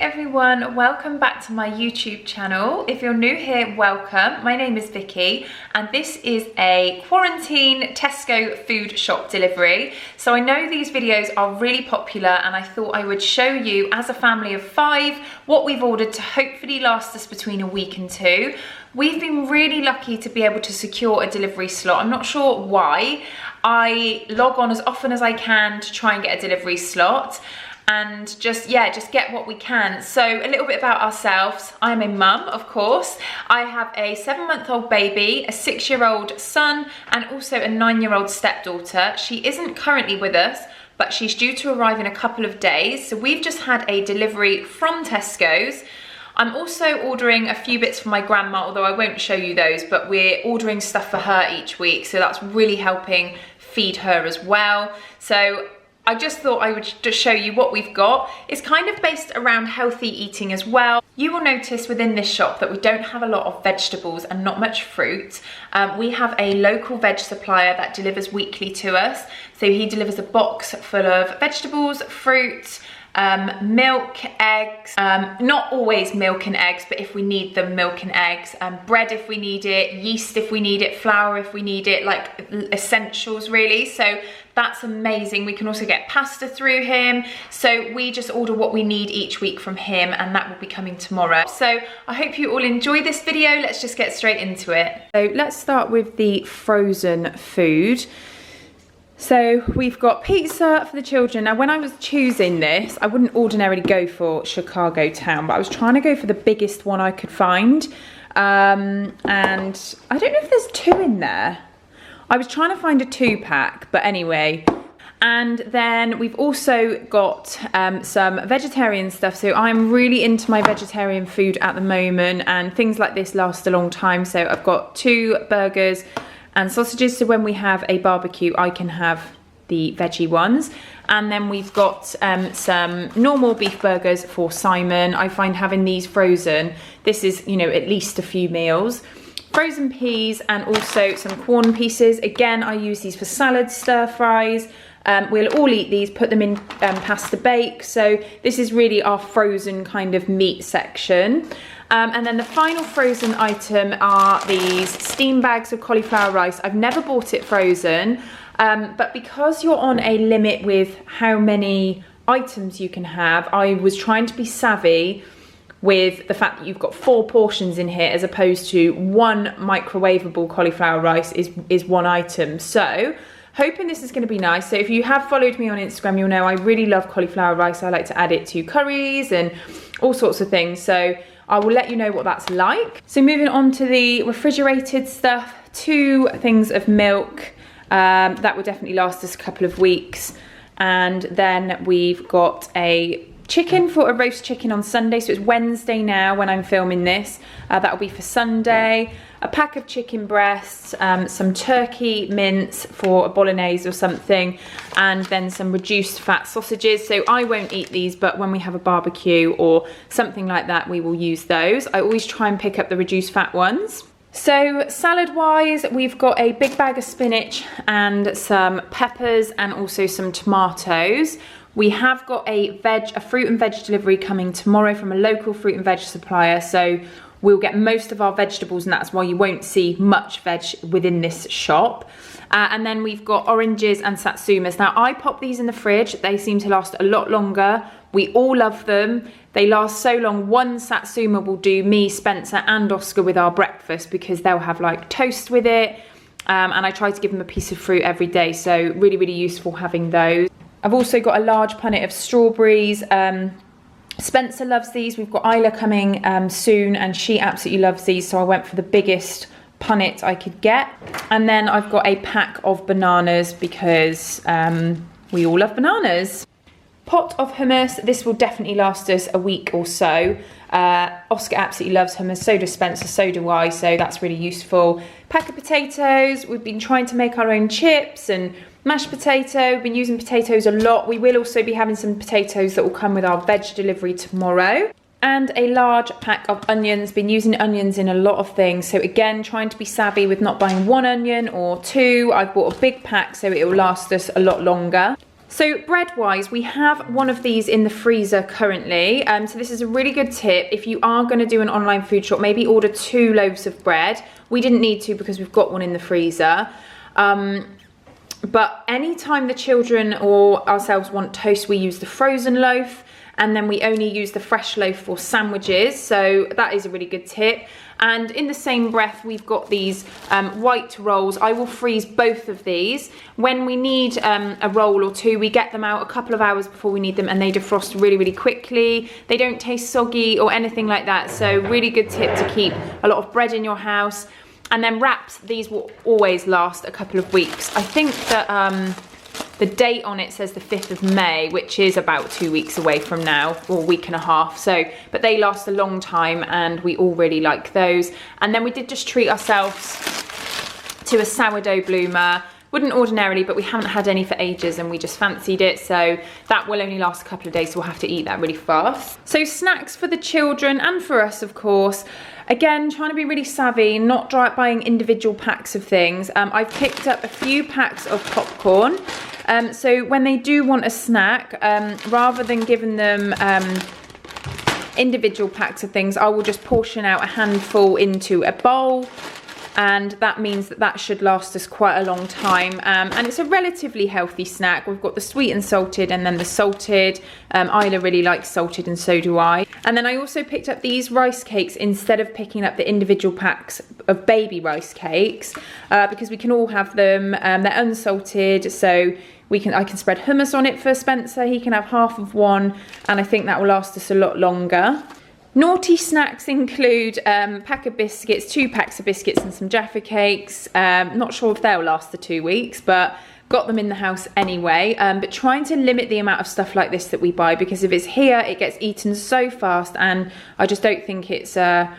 everyone, welcome back to my YouTube channel. If you're new here, welcome. My name is Vicky and this is a quarantine Tesco food shop delivery. So I know these videos are really popular and I thought I would show you as a family of 5 what we've ordered to hopefully last us between a week and 2. We've been really lucky to be able to secure a delivery slot. I'm not sure why. I log on as often as I can to try and get a delivery slot and just get what we can. So a little bit about ourselves. I'm a mum, of course. I have a 7-month-old baby, a 6-year-old son, and also a 9-year-old stepdaughter. She isn't currently with us, but she's due to arrive in a couple of days. So we've just had a delivery from Tesco's. I'm also ordering a few bits for my grandma, although I won't show you those, but we're ordering stuff for her each week. So that's really helping feed her as well. So I just thought I would just show you what we've got. It's kind of based around healthy eating as well. You will notice within this shop that we don't have a lot of vegetables and not much fruit. We have a local veg supplier that delivers weekly to us. So he delivers a box full of vegetables, fruit, milk, eggs, not always milk and eggs, but if we need them, milk and eggs, bread if we need it, yeast if we need it, flour if we need it, like essentials really. So that's amazing. We can also get pasta through him. So we just order what we need each week from him and that will be coming tomorrow. So I hope you all enjoy this video. Let's just get straight into it. So let's start with the frozen food. So we've got pizza for the children. Now when I was choosing this, I wouldn't ordinarily go for Chicago Town, but I was trying to go for the biggest one I could find. And I don't know if there's 2 in there. I was trying to find a 2-pack, but anyway. And then we've also got some vegetarian stuff. So I'm really into my vegetarian food at the moment and things like this last a long time. So I've got 2 burgers and sausages, so when we have a barbecue I can have the veggie ones. And then we've got some normal beef burgers for Simon. I find having these frozen, this is, you know, at least a few meals. Frozen peas and also some corn pieces. Again, I use these for salad, stir fries. We'll all eat these, put them in pasta bake. So this is really our frozen kind of meat section. And then the final frozen item are these steam bags of cauliflower rice. I've never bought it frozen, but because you're on a limit with how many items you can have, I was trying to be savvy with the fact that you've got 4 portions in here as opposed to 1 microwavable cauliflower rice is 1 item. So hoping this is going to be nice. So if you have followed me on Instagram, you'll know I really love cauliflower rice. I like to add it to curries and all sorts of things. So I will let you know what that's like. So moving on to the refrigerated stuff, 2 things of milk. That will definitely last us a couple of weeks. And then we've got a chicken for a roast chicken on Sunday. So it's Wednesday now when I'm filming this. That will be for Sunday. A pack of chicken breasts, some turkey mince for a bolognese or something, and then some reduced fat sausages. So I won't eat these, but when we have a barbecue or something like that, we will use those. I always try and pick up the reduced fat ones. So salad wise, we've got a big bag of spinach and some peppers and also some tomatoes. We have got a fruit and veg delivery coming tomorrow from a local fruit and veg supplier. So we'll get most of our vegetables and that's why you won't see much veg within this shop. And then we've got oranges and Satsumas. Now I pop these in the fridge. They seem to last a lot longer. We all love them. They last so long. 1 Satsuma will do me, Spencer and Oscar with our breakfast because they'll have like toast with it. And I try to give them a piece of fruit every day. So really, really useful having those. I've also got a large punnet of strawberries. Spencer loves these. We've got Isla coming soon and she absolutely loves these. So I went for the biggest punnet I could get. And then I've got a pack of bananas because we all love bananas. Pot of hummus. This will definitely last us a week or so. Oscar absolutely loves hummus, so does Spencer, so do I, so that's really useful. Pack of potatoes. We've been trying to make our own chips and mashed potato. We've been using potatoes a lot. We will also be having some potatoes that will come with our veg delivery tomorrow. And a large pack of onions. Been using onions in a lot of things, so again trying to be savvy with not buying 1 onion or 2. I've bought a big pack so it will last us a lot longer. So bread-wise, we have one of these in the freezer currently. So this is a really good tip. If you are going to do an online food shop, maybe order 2 loaves of bread. We didn't need to because we've got one in the freezer. But anytime the children or ourselves want toast, we use the frozen loaf, and then we only use the fresh loaf for sandwiches. So that is a really good tip. And in the same breath, we've got these white rolls. I will freeze both of these. When we need a roll or 2, we get them out a couple of hours before we need them, and they defrost really, really quickly. They don't taste soggy or anything like that. So really good tip to keep a lot of bread in your house. And then wraps, these will always last a couple of weeks. I think that the date on it says the 5th of May, which is about 2 weeks away from now, or a week and a half. So, but they last a long time, and we all really like those. And then we did just treat ourselves to a sourdough bloomer. Wouldn't ordinarily, but we haven't had any for ages and we just fancied it. So that will only last a couple of days, so we'll have to eat that really fast. So snacks for the children and for us, of course. Again, trying to be really savvy, not buying individual packs of things. I've picked up a few packs of popcorn. So when they do want a snack, rather than giving them individual packs of things, I will just portion out a handful into a bowl. And that means that that should last us quite a long time. And it's a relatively healthy snack. We've got the sweet and salted, and then the salted. Isla really likes salted, and so do I. And then I also picked up these rice cakes instead of picking up the individual packs of baby rice cakes, because we can all have them. They're unsalted, so I can spread hummus on it for Spencer. He can have half of one, and I think that will last us a lot longer. Naughty snacks include pack of biscuits, 2 packs of biscuits and some Jaffa cakes. Not sure if they'll last the 2 weeks, but got them in the house anyway. But trying to limit the amount of stuff like this that we buy, because if it's here, it gets eaten so fast, and I just don't think it's a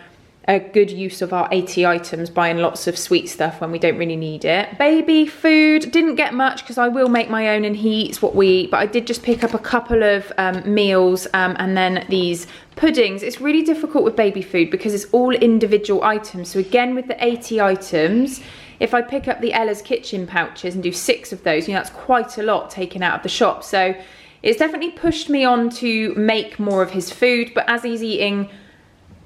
good use of our 80 items buying lots of sweet stuff when we don't really need it. Baby food, didn't get much because I will make my own and he eats what we eat, but I did just pick up a couple of meals and then these puddings. It's really difficult with baby food because it's all individual items. So again, with the 80 items, if I pick up the Ella's Kitchen pouches and do 6 of those, you know, that's quite a lot taken out of the shop. So it's definitely pushed me on to make more of his food, but as he's eating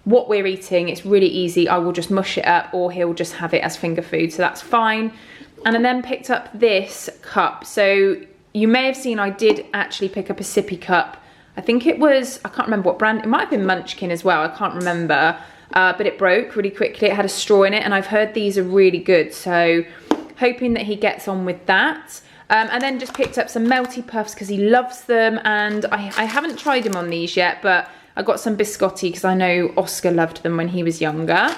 what we're eating, it's really easy. I will just mush it up, or he'll just have it as finger food, so that's fine. And I then picked up this cup. So you may have seen I did actually pick up a Sippy Cup. I think it was, I can't remember what brand, it might have been Munchkin as well, I can't remember. But it broke really quickly, it had a straw in it, and I've heard these are really good, so hoping that he gets on with that. And then just picked up some Melty Puffs because he loves them, and I haven't tried him on these yet, but I got some biscotti because I know Oscar loved them when he was younger.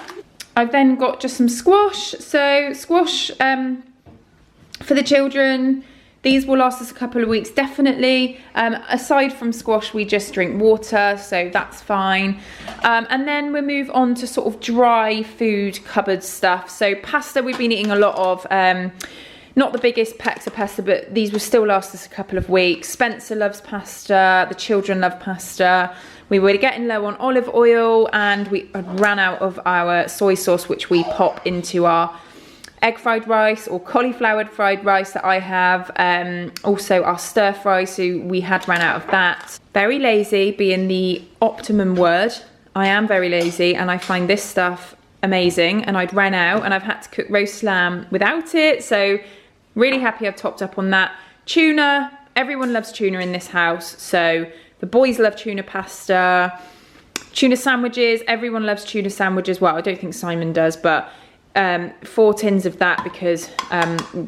I've then got just some squash. So squash for the children. These will last us a couple of weeks, definitely. Aside from squash, we just drink water, so that's fine. And then we move on to sort of dry food cupboard stuff. So pasta, we've been eating a lot of. Not the biggest packs of pasta, but these will still last us a couple of weeks. Spencer loves pasta, the children love pasta. We were getting low on olive oil, and we ran out of our soy sauce, which we pop into our egg fried rice or cauliflower fried rice that I have. Also our stir fry, so we had ran out of that. Very lazy being the optimum word. I am very lazy, and I find this stuff amazing, and I'd ran out, and I've had to cook roast lamb without it, so really happy I've topped up on that. Tuna, everyone loves tuna in this house, so the boys love tuna pasta. Tuna sandwiches, everyone loves tuna sandwiches. Well, I don't think Simon does, but 4 tins of that because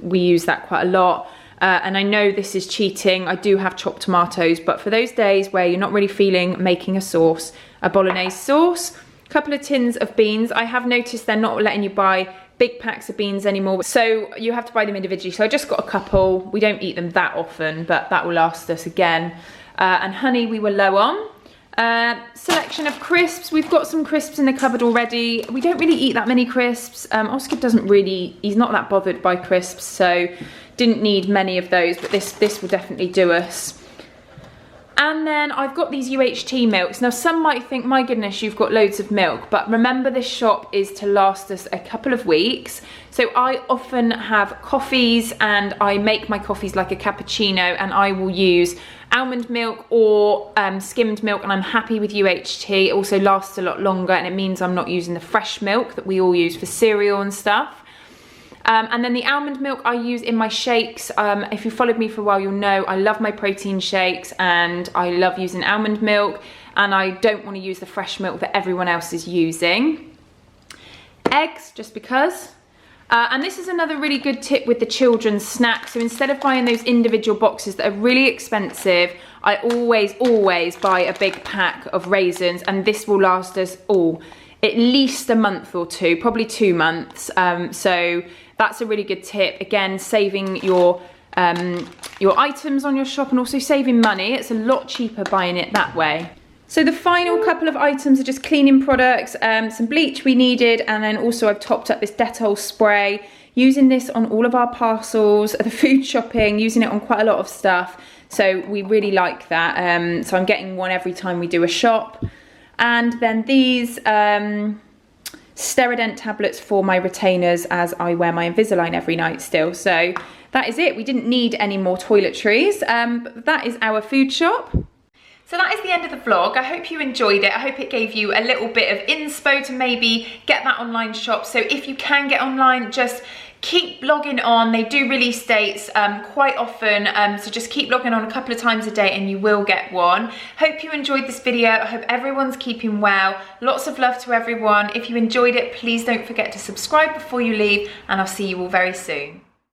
we use that quite a lot. And I know this is cheating. I do have chopped tomatoes, but for those days where you're not really feeling making a sauce, a bolognese sauce, a couple of tins of beans. I have noticed they're not letting you buy big packs of beans anymore, so you have to buy them individually. So I just got a couple. We don't eat them that often, but that will last us again. And honey we were low on. Selection of crisps. We've got some crisps in the cupboard already. We don't really eat that many crisps. Oscar doesn't really, he's not that bothered by crisps, so didn't need many of those, but this will definitely do us. And then I've got these UHT milks. Now some might think, my goodness, you've got loads of milk, but remember this shop is to last us a couple of weeks. So I often have coffees, and I make my coffees like a cappuccino, and I will use almond milk or skimmed milk, and I'm happy with UHT. It also lasts a lot longer, and it means I'm not using the fresh milk that we all use for cereal and stuff. And then the almond milk I use in my shakes. If you followed me for a while, you'll know I love my protein shakes, and I love using almond milk, and I don't want to use the fresh milk that everyone else is using. Eggs, just because. And this is another really good tip with the children's snacks. So instead of buying those individual boxes that are really expensive, I always buy a big pack of raisins, and this will last us all at least a month or two, probably 2 months. So that's a really good tip. Again, saving your items on your shop, and also saving money. It's a lot cheaper buying it that way. So the final couple of items are just cleaning products, some bleach we needed, and then also I've topped up this Dettol spray, using this on all of our parcels, the food shopping, using it on quite a lot of stuff. So we really like that. So I'm getting one every time we do a shop. And then these Sterident tablets for my retainers, as I wear my Invisalign every night still. So that is it. We didn't need any more toiletries, but that is our food shop. So that is the end of the vlog. I hope you enjoyed it. I hope it gave you a little bit of inspo to maybe get that online shop. So if you can get online, just keep logging on. They do release dates quite often, so just keep logging on a couple of times a day and you will get one. Hope you enjoyed this video. I hope everyone's keeping well. Lots of love to everyone. If you enjoyed it, please don't forget to subscribe before you leave, and I'll see you all very soon.